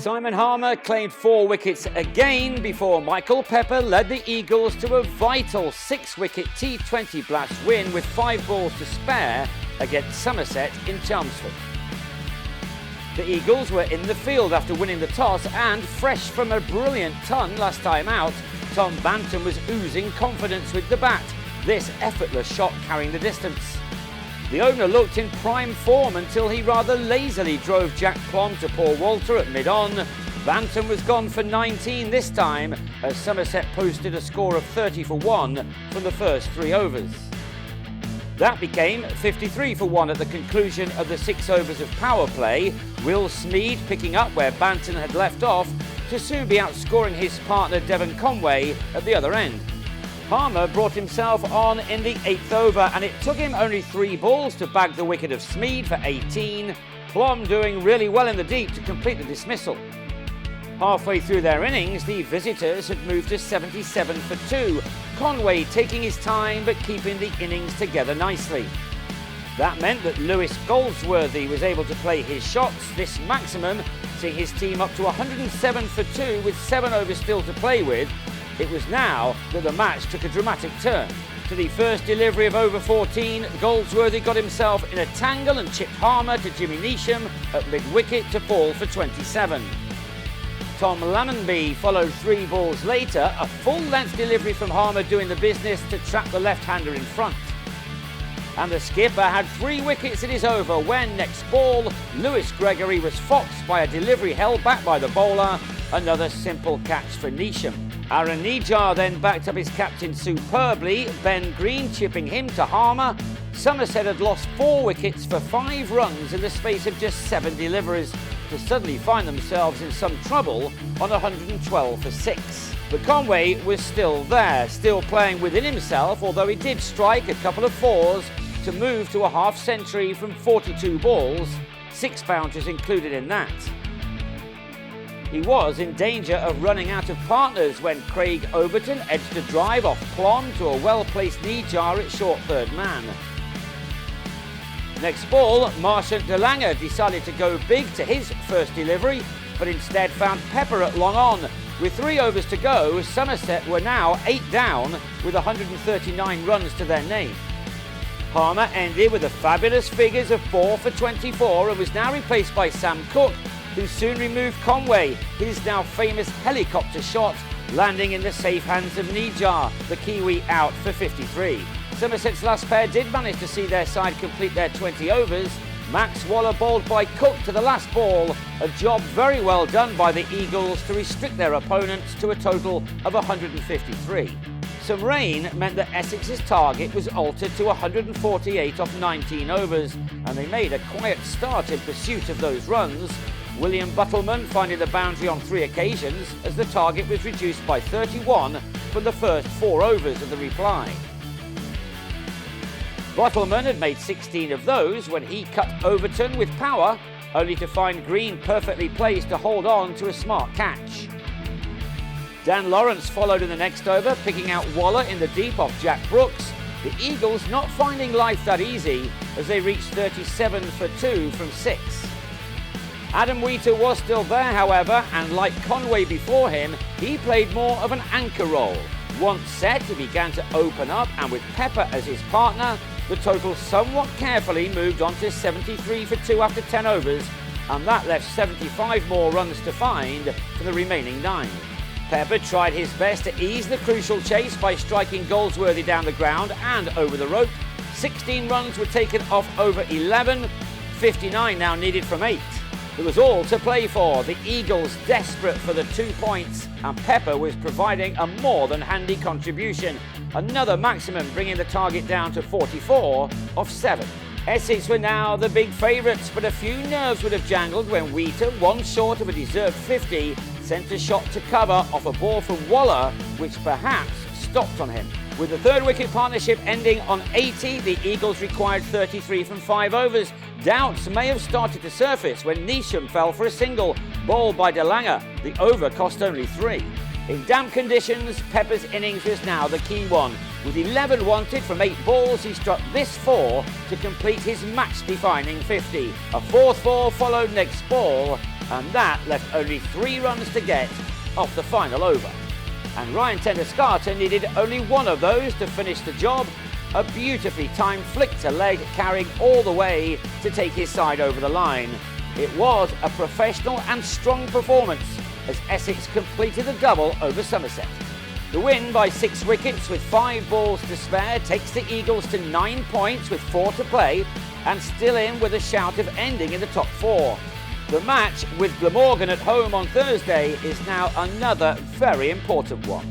Simon Harmer claimed 4 wickets again before Michael Pepper led the Eagles to a vital 6-wicket T20 Blast win with 5 balls to spare against Somerset in Chelmsford. The Eagles were in the field after winning the toss and, fresh from a brilliant ton last time out, Tom Banton was oozing confidence with the bat, this effortless shot carrying the distance. The owner looked in prime form until he rather lazily drove Jack Plom to Paul Walter at mid-on. Banton was gone for 19 this time as Somerset posted a score of 30 for 1 from the first 3 overs. That became 53 for 1 at the conclusion of the 6 overs of power play, Will Smead picking up where Banton had left off to soon be outscoring his partner Devon Conway at the other end. Harmer brought himself on in the 8th over and it took him only 3 balls to bag the wicket of Smead for 18, Plom doing really well in the deep to complete the dismissal. Halfway through their innings, the visitors had moved to 77 for 2, Conway taking his time but keeping the innings together nicely. That meant that Lewis Goldsworthy was able to play his shots, this maximum, seeing his team up to 107 for 2 with 7 overs still to play with. It was now that the match took a dramatic turn. To the first delivery of over 14, Goldsworthy got himself in a tangle and chipped Harmer to Jimmy Neesham at mid-wicket to fall for 27. Tom Lamonby followed 3 balls later, a full-length delivery from Harmer doing the business to trap the left-hander in front. And the skipper had 3 wickets in his over when, next ball, Lewis Gregory was foxed by a delivery held back by the bowler, another simple catch for Neesham. Aaron Nijar then backed up his captain superbly, Ben Green chipping him to Harmer. Somerset had lost 4 wickets for 5 runs in the space of just 7 deliveries to suddenly find themselves in some trouble on 112 for 6. But Conway was still there, still playing within himself, although he did strike a couple of 4s to move to a half-century from 42 balls, 6 boundaries included in that. He was in danger of running out of partners when Craig Overton edged a drive off Plom to a well-placed Nijar at short third man. Next ball, Marchant de Lange decided to go big to his first delivery, but instead found Pepper at long on. With 3 overs to go, Somerset were now 8 down with 139 runs to their name. Harmer ended with the fabulous figures of 4 for 24 and was now replaced by Sam Cook, who soon removed Conway, his now famous helicopter shot, landing in the safe hands of Nijar, the Kiwi out for 53. Somerset's last pair did manage to see their side complete their 20 overs. Max Waller bowled by Cook to the last ball, a job very well done by the Eagles to restrict their opponents to a total of 153. Some rain meant that Essex's target was altered to 148 off 19 overs, and they made a quiet start in pursuit of those runs, William Buttleman finding the boundary on 3 occasions as the target was reduced by 31 from the first 4 overs of the reply. Buttleman had made 16 of those when he cut Overton with power, only to find Green perfectly placed to hold on to a smart catch. Dan Lawrence followed in the next over, picking out Waller in the deep off Jack Brooks. The Eagles not finding life that easy as they reached 37 for 2 from 6. Adam Wheater was still there, however, and like Conway before him, he played more of an anchor role. Once set, he began to open up, and with Pepper as his partner, the total somewhat carefully moved on to 73 for 2 after 10 overs, and that left 75 more runs to find for the remaining 9. Pepper tried his best to ease the crucial chase by striking Goldsworthy down the ground and over the rope. 16 runs were taken off over 11, 59 now needed from 8. It was all to play for, the Eagles desperate for the 2 points, and Pepper was providing a more than handy contribution. Another maximum bringing the target down to 44 off 7. Essex were now the big favourites, but a few nerves would have jangled when Wheater, 1 short of a deserved 50, sent a shot to cover off a ball from Waller, which perhaps stopped on him. With the 3rd wicket partnership ending on 80, the Eagles required 33 from 5 overs. Doubts may have started to surface when Neesham fell for a single, bowled by de Lange. The over cost only 3. In damp conditions, Pepper's innings was now the key one. With 11 wanted from 8 balls, he struck this 4 to complete his match-defining 50. A 4th 4 followed next ball, and that left only 3 runs to get off the final over. And Ryan Tender-Scarter needed only 1 of those to finish the job. A beautifully timed flick to leg, carrying all the way to take his side over the line. It was a professional and strong performance as Essex completed the double over Somerset. The win by 6 wickets with 5 balls to spare takes the Eagles to 9 points with 4 to play and still in with a shout of ending in the top 4. The match with Glamorgan at home on Thursday is now another very important one.